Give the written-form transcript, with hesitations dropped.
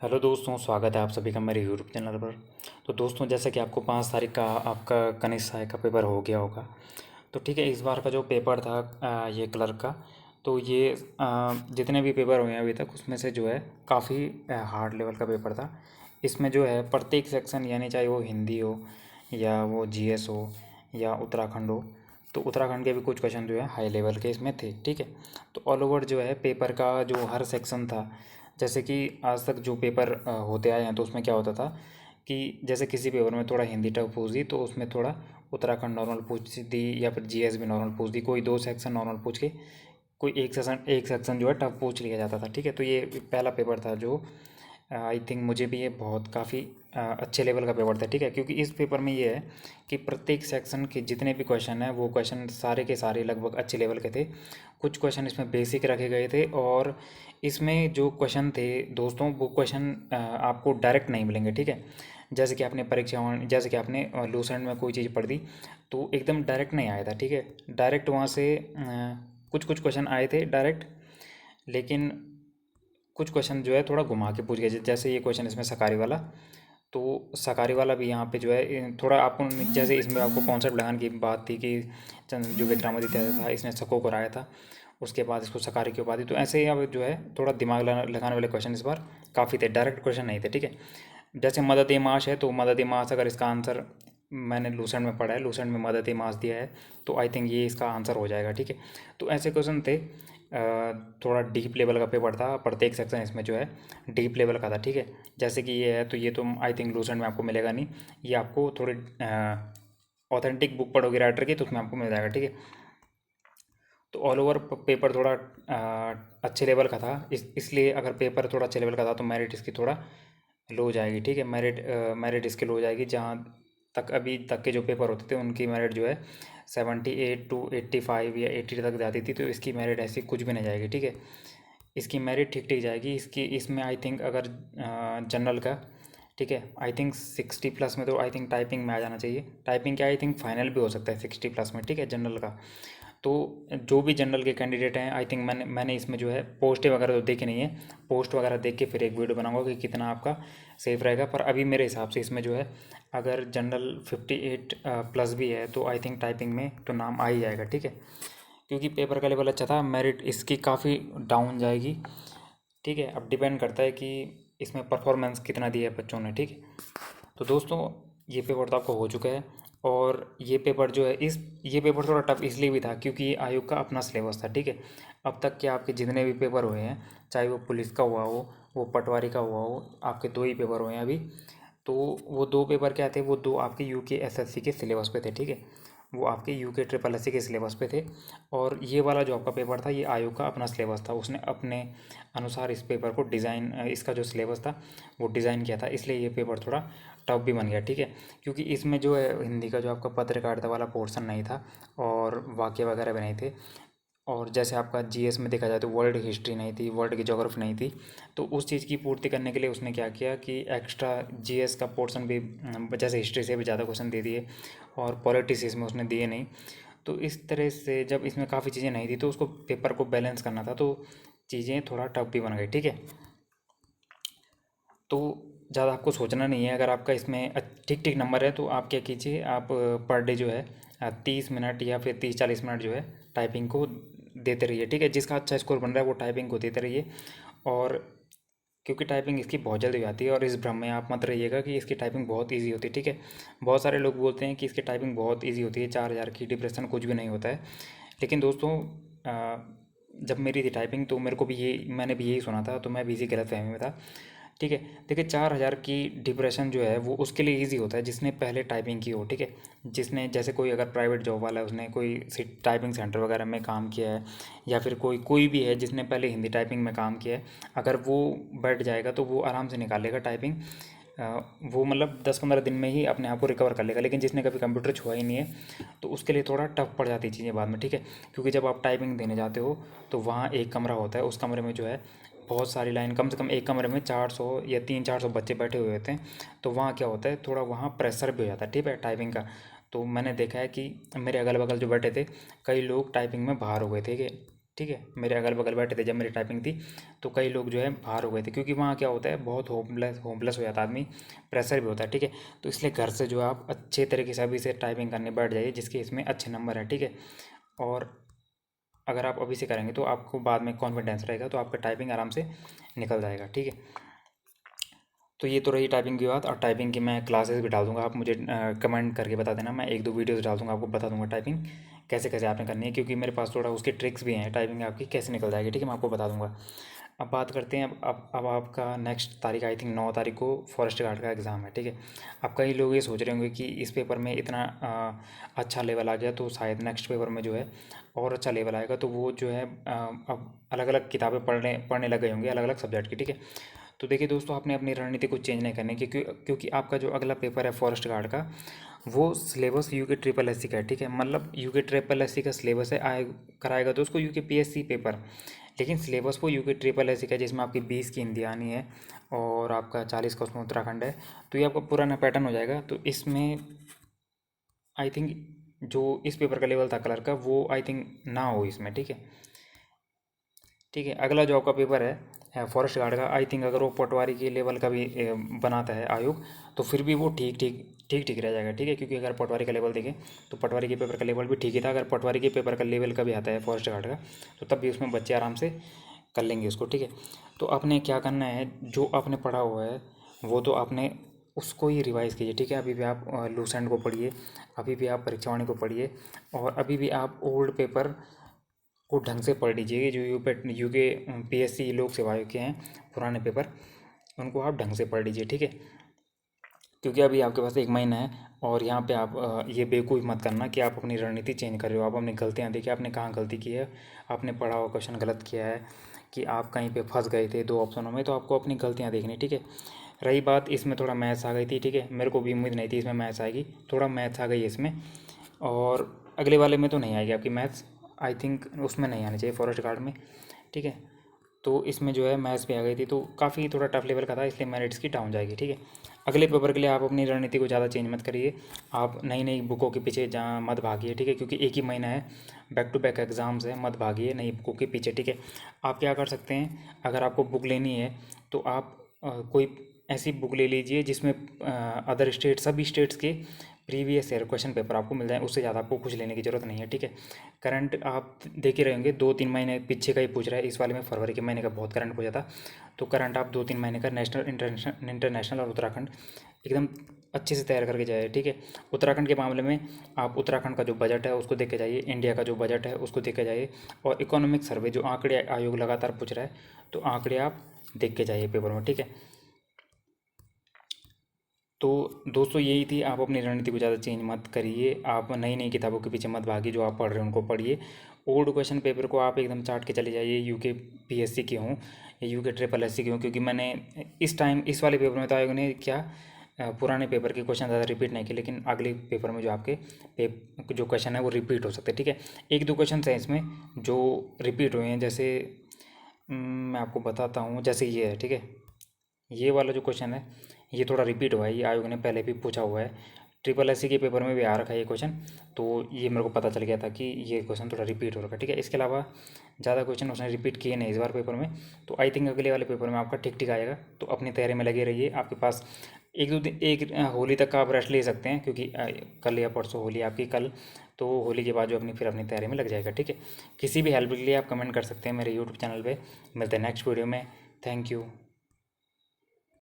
Hello दोस्तों, स्वागत है आप सभी का मेरे यूट्यूब चैनल पर। तो दोस्तों, जैसा कि आपको 5 तारीख का आपका कनिष्ठ सहायक का पेपर हो गया होगा। तो ठीक है, इस बार का जो पेपर था ये क्लर्क का, तो ये जितने भी पेपर हुए हैं अभी तक उसमें से जो है काफ़ी हार्ड लेवल का पेपर था। इसमें जो है प्रत्येक सेक्शन, यानी चाहे वो हिंदी हो या वो जीएस हो या उत्तराखंड हो, तो उत्तराखंड के भी कुछ क्वेश्चन जो है हाई लेवल के इसमें थे। ठीक है, तो ऑल ओवर जो है पेपर का जो हर सेक्शन था, जैसे कि आज तक जो पेपर होते आए हैं तो उसमें क्या होता था कि जैसे किसी पेपर में थोड़ा हिंदी टफ पूछ दी तो उसमें थोड़ा उत्तराखंड नॉर्मल पूछ दी, या फिर जीएस भी नॉर्मल पूछ दी, कोई 2 सेक्शन नॉर्मल पूछ के कोई एक सेक्शन जो है टफ पूछ लिया जाता था। ठीक है, तो ये पहला पेपर था जो आई थिंक मुझे भी ये बहुत काफ़ी अच्छे लेवल का पेपर था। ठीक है, क्योंकि इस पेपर में ये है कि प्रत्येक सेक्शन के जितने भी क्वेश्चन हैं वो क्वेश्चन सारे के सारे लगभग अच्छे लेवल के थे। कुछ क्वेश्चन इसमें बेसिक रखे गए थे, और इसमें जो क्वेश्चन थे दोस्तों, वो क्वेश्चन आपको डायरेक्ट नहीं मिलेंगे। ठीक है, जैसे कि आपने परीक्षा, जैसे कि आपने लूसेंट में कोई चीज़ पढ़ दी तो एकदम डायरेक्ट नहीं आया था। ठीक है, डायरेक्ट वहाँ से कुछ कुछ क्वेश्चन आए थे डायरेक्ट, लेकिन कुछ क्वेश्चन जो है थोड़ा घुमा के पूछ गए। जैसे ये क्वेश्चन इसमें सकारी वाला, तो सकारी वाला भी यहाँ पे जो है थोड़ा आपको, जैसे इसमें आपको कॉन्सेप्ट लगाने की बात थी कि जो विक्रमादित्य था इसने शकों को हराया था, उसके बाद इसको सकारी की उपाधि, तो ऐसे ही अब जो है थोड़ा दिमाग लगाने वाले क्वेश्चन इस बार काफ़ी थे, डायरेक्ट क्वेश्चन नहीं थे। ठीक है, जैसे मदद ए माश है, तो मदद ए माश अगर इसका आंसर मैंने लूसेंट में पढ़ा है, लूसेंट में मदद ए माश दिया है, तो आई थिंक ये इसका आंसर हो जाएगा। ठीक है, तो ऐसे क्वेश्चन थे। थोड़ा डीप लेवल का पेपर था, प्रत्येक सेक्शन इसमें जो है डीप लेवल का था। ठीक है, जैसे कि ये है, तो ये तो आई थिंक लूसेंट में आपको मिलेगा नहीं, ये आपको थोड़ी ऑथेंटिक बुक पढ़ोगे राइटर की तो उसमें आपको मिल जाएगा। ठीक है, तो ऑल ओवर पेपर थोड़ा अच्छे लेवल का था, इसलिए अगर पेपर थोड़ा अच्छे लेवल का था तो मेरिट इसकी थोड़ा लो हो जाएगी। ठीक है, मेरिट इसकी लो हो जाएगी। जहाँ तक अभी तक के जो पेपर होते थे उनकी मेरिट जो है 78 to 85 या 80 तक जाती थी, तो इसकी मेरिट ऐसी कुछ भी नहीं जाएगी। ठीक है, इसकी मेरिट ठीक ठीक जाएगी। इसकी इसमें आई थिंक अगर जनरल का, ठीक है, आई थिंक 60 प्लस में, तो आई थिंक टाइपिंग में आ जाना चाहिए। टाइपिंग क्या आई थिंक फाइनल भी हो सकता है 60 प्लस में। ठीक है, जनरल का तो जो भी जनरल के कैंडिडेट हैं, आई थिंक मैंने इसमें जो है पोस्ट वगैरह तो देखी नहीं है, पोस्ट वगैरह देख के फिर एक वीडियो बनाऊंगा कि कितना आपका सेफ रहेगा। पर अभी मेरे हिसाब से इसमें जो है अगर जनरल 58 प्लस भी है तो आई थिंक टाइपिंग में तो नाम आ ही जाएगा। ठीक है, क्योंकि पेपर का लेवल अच्छा था, मेरिट इसकी काफ़ी डाउन जाएगी। ठीक है, अब डिपेंड करता है कि इसमें परफॉर्मेंस कितना दिया है बच्चों ने। ठीक है, तो दोस्तों ये पेपर तो आपको हो चुका है, और ये पेपर जो है ये पेपर थोड़ा टफ इसलिए भी था क्योंकि ये आयोग का अपना सिलेबस था। ठीक है, अब तक के आपके जितने भी पेपर हुए हैं, चाहे वो पुलिस का हुआ हो, वो पटवारी का हुआ हो, आपके 2 ही पेपर हुए हैं अभी। तो वो 2 पेपर क्या थे, वो 2 आपके यूके एसएससी के सिलेबस पे थे। ठीक है, वो आपके यूके ट्रिपल एससी के सिलेबस पे थे, और ये वाला जो आपका पेपर था ये आयोग का अपना सिलेबस था, उसने अपने अनुसार इस पेपर को डिज़ाइन, इसका जो सिलेबस था वो डिज़ाइन किया था, इसलिए ये पेपर थोड़ा टफ भी बन गया। ठीक है, क्योंकि इसमें जो है हिंदी का जो आपका पत्रकारिता वाला पोर्शन नहीं था, और वाक्य वगैरह भी नहीं थे, और जैसे आपका जीएस में देखा जाए तो वर्ल्ड हिस्ट्री नहीं थी, वर्ल्ड की ज्योग्राफी नहीं थी। तो उस चीज़ की पूर्ति करने के लिए उसने क्या किया कि एक्स्ट्रा जीएस का पोर्शन भी, जैसे हिस्ट्री से भी ज़्यादा क्वेश्चन दे दिए, और पॉलिटिक्स इसमें उसने दिए नहीं। तो इस तरह से जब इसमें काफ़ी चीज़ें नहीं थी तो उसको पेपर को बैलेंस करना था, तो चीज़ें थोड़ा टफ भी बन गई। ठीक है, तो ज़्यादा आपको सोचना नहीं है। अगर आपका इसमें ठीक ठीक नंबर है तो आप क्या कीजिए, आप पर डे जो है 30 मिनट या फिर 30-40 मिनट जो है टाइपिंग को देते रहिए। ठीक है, जिसका अच्छा स्कोर बन रहा है वो टाइपिंग को देते रहिए। और क्योंकि टाइपिंग इसकी बहुत जल्दी हो जाती है, और इस भ्रम में आप मत रहिएगा कि इसकी टाइपिंग बहुत इजी होती है। ठीक है, बहुत सारे लोग बोलते हैं कि इसकी टाइपिंग बहुत इजी होती है, 4,000 की डिप्रेशन कुछ भी नहीं होता है। लेकिन दोस्तों जब मेरी थी टाइपिंग तो मेरे को भी मैंने भी यही सुना था, तो मैं भी इसी गलतफहमी में था। ठीक है, देखिए 4,000 की डिप्रेशन जो है वो उसके लिए इजी होता है जिसने पहले टाइपिंग की हो। ठीक है, जिसने, जैसे कोई अगर प्राइवेट जॉब वाला है, उसने कोई टाइपिंग सेंटर वगैरह में काम किया है, या फिर कोई भी है जिसने पहले हिंदी टाइपिंग में काम किया है, अगर वो बैठ जाएगा तो वो आराम से निकालेगा टाइपिंग। वो मतलब 10-15 दिन में ही अपने आप को रिकवर कर लेगा। लेकिन जिसने कभी कंप्यूटर छुआ ही नहीं है तो उसके लिए थोड़ा टफ पड़ जाती है चीज़ें बाद में। ठीक है, क्योंकि जब आप टाइपिंग देने जाते हो तो वहाँ एक कमरा होता है, उस कमरे में जो है बहुत सारी लाइन, कम से कम एक कमरे में 400 या 300-400 बच्चे बैठे हुए होते हैं। तो वहाँ क्या होता है, थोड़ा वहाँ प्रेशर भी हो जाता है। ठीक है, टाइपिंग का। तो मैंने देखा है कि मेरे अगल बगल जो बैठे थे, कई लोग टाइपिंग में बाहर हो गए थे। ठीक है। मेरे अगल बगल बैठे थे जब मेरी टाइपिंग थी, तो कई लोग जो है बाहर हो गए थे, क्योंकि वहाँ क्या होता है, बहुत होपलेस हो जाता है आदमी, प्रेशर भी होता है, ठीक है। तो इसलिए घर से जो है आप अच्छे तरीके से अभी से टाइपिंग करने बैठ जाइए, जिसके इसमें अच्छे नंबर है, ठीक है। और अगर आप अभी से करेंगे तो आपको बाद में कॉन्फिडेंस रहेगा, तो आपका टाइपिंग आराम से निकल जाएगा, ठीक है। तो ये तो रही टाइपिंग की बात। और टाइपिंग की मैं क्लासेस भी डाल दूंगा, आप मुझे कमेंट करके बता देना, मैं एक दो वीडियोस डाल दूंगा, आपको बता दूंगा टाइपिंग कैसे कैसे आपने करनी है, क्योंकि मेरे पास थोड़ा उसके ट्रिक्स भी हैं, टाइपिंग आपकी कैसे निकल जाएगी, ठीक है, मैं आपको बता दूंगा। अब बात करते हैं, अब आपका नेक्स्ट तारीख आई थिंक 9 तारीख को फॉरेस्ट गार्ड का एग्ज़ाम है, ठीक है। अब कई लोग ये सोच रहे होंगे कि इस पेपर में इतना अच्छा लेवल आ गया तो शायद नेक्स्ट पेपर में जो है और अच्छा लेवल आएगा, तो वो जो है अब अलग अलग किताबें पढ़ने लग गए होंगे, अलग अलग सब्जेक्ट की, ठीक है। तो देखिए दोस्तों, आपने अपनी रणनीति को चेंज नहीं करनी, क्योंकि आपका जो अगला पेपर है फॉरेस्ट गार्ड का, वो syllabus UK triple S C का है, ठीक है। मतलब यूके ट्रिपल एस सी का सिलेबस है, कराएगा तो उसको यूके पीएससी पेपर, लेकिन सिलेबस वो यूके ट्रिपल एस सी का है, जिसमें आपकी 20 की हिंदी आनी है और आपका 40 का उसमें उत्तराखंड है। तो ये आपका पुराना पैटर्न हो जाएगा। तो इसमें आई थिंक जो इस पेपर का लेवल था कलर का, वो आई थिंक ना हो इसमें, ठीक है। ठीक है, अगला जो आपका पेपर है फॉरेस्ट गार्ड का, आई थिंक अगर वो पटवारी के लेवल का भी बनाता है आयोग, तो फिर भी वो ठीक रह जाएगा, ठीक है। क्योंकि अगर पटवारी का लेवल देखें तो पटवारी के पेपर का लेवल भी ठीक ही था। अगर पटवारी के पेपर का लेवल का भी आता है फॉरेस्ट गार्ड का, तो तब भी उसमें बच्चे आराम से कर लेंगे उसको, ठीक है। तो आपने क्या करना है, जो आपने पढ़ा हुआ है वो तो आपने उसको ही रिवाइज़ कीजिए, ठीक है। अभी भी आप लूसेंट को पढ़िए, अभी भी आप परीक्षावाणी को पढ़िए, और अभी भी आप ओल्ड पेपर को ढंग से पढ़ लीजिए। जो यूके पीएससी लोक सेवा आयोग के हैं पुराने पेपर, उनको आप ढंग से पढ़ लीजिए, ठीक है। क्योंकि अभी आपके पास 1 महीना है, और यहाँ पे आप ये बेवकूफ़ मत करना कि आप अपनी रणनीति चेंज कर रहे हो। आप अपनी गलतियाँ देखिए, आपने कहाँ गलती की है, आपने पढ़ा हुआ क्वेश्चन गलत किया है, कि आप कहीं पे फंस गए थे 2 ऑप्शनों में, तो आपको अपनी गलतियाँ देखनी, ठीक है। रही बात, इसमें थोड़ा मैथ्स आ गई थी, ठीक है, मेरे को भी उम्मीद नहीं थी इसमें मैथ्स आएगी, थोड़ा मैथ्स आ गई इसमें, और अगले वाले में तो नहीं आएगी आपकी मैथ्स, आई थिंक उसमें नहीं आनी चाहिए फॉरेस्ट गार्ड में, ठीक है। तो इसमें जो है मैथ्स भी आ गई थी, तो काफ़ी थोड़ा टफ लेवल का था, इसलिए मेरिट्स की डाउन जाएगी, ठीक है। अगले पेपर के लिए आप अपनी रणनीति को ज़्यादा चेंज मत करिए, आप नई नई बुकों के पीछे जहाँ मत भागिए, ठीक है, क्योंकि एक ही महीना है, बैक टू बैक एग्ज़ाम्स है, मत भागिए नई बुकों के पीछे, ठीक है। आप क्या कर सकते हैं, अगर आपको बुक लेनी है तो आप कोई ऐसी बुक ले लीजिए जिसमें अदर स्टेट सभी स्टेट्स के प्रीवियस ईयर क्वेश्चन पेपर आपको मिल जाए, उससे ज़्यादा आपको कुछ लेने की ज़रूरत नहीं है, ठीक है। करंट आप देख ही रहेंगे, 2-3 महीने पीछे का ही पूछ रहा है, इस वाले में फरवरी के महीने का बहुत करंट पूछा था। तो करंट आप 2-3 महीने का नेशनल इंटरनेशनल और उत्तराखंड एकदम अच्छे से तैयार करके जाइए, ठीक है। उत्तराखंड के मामले में आप उत्तराखंड का जो बजट है उसको देख के जाइए, इंडिया का जो बजट है उसको देख के जाइए, और इकोनॉमिक सर्वे जो आंकड़े आयोग लगातार पूछ रहा है, तो आंकड़े आप देख के जाइए पेपर में, ठीक है। तो दोस्तों यही थी, आप अपनी रणनीति को ज़्यादा चेंज मत करिए, आप नई नई किताबों के पीछे मत भागिए, जो आप पढ़ रहे हैं उनको पढ़िए। ओल्ड क्वेश्चन पेपर को आप एकदम चाट के चले जाइए, यूके पीएससी के हों या यूके ट्रिपल एससी के हों, क्योंकि मैंने इस वाले पेपर में तो आयोग ने क्या पुराने पेपर के क्वेश्चन ज़्यादा रिपीट नहीं किए, लेकिन अगले पेपर में जो आपके जो क्वेश्चन है वो रिपीट हो सकते हैं, ठीक है। एक दो क्वेश्चन हैं इसमें जो रिपीट हुए हैं, जैसे मैं आपको बताता हूँ, जैसे ये है, ठीक है, ये वाला जो क्वेश्चन है ये थोड़ा रिपीट हुआ है, ये आयोग ने पहले भी पूछा हुआ है, ट्रिपल एससी के पेपर में भी आ रखा है ये क्वेश्चन, तो ये मेरे को पता चल गया था कि ये क्वेश्चन थोड़ा रिपीट हो रखा है, ठीक है। इसके अलावा ज़्यादा क्वेश्चन उसने रिपीट किए नहीं इस बार पेपर में, तो आई थिंक अगले वाले पेपर में आपका ठीक ठीक आएगा। तो अपनी तैयारी में लगे रहिए, आपके पास एक दो दिन होली तक का आप रेस्ट ले सकते हैं, क्योंकि कल या परसों होली आपकी कल, तो होली के बाद जो अपनी तैयारी में लग जाएगा, ठीक है। किसी भी हेल्प के लिए आप कमेंट कर सकते हैं मेरे यूट्यूब चैनल पर। मिलते हैं नेक्स्ट वीडियो में। Thank you.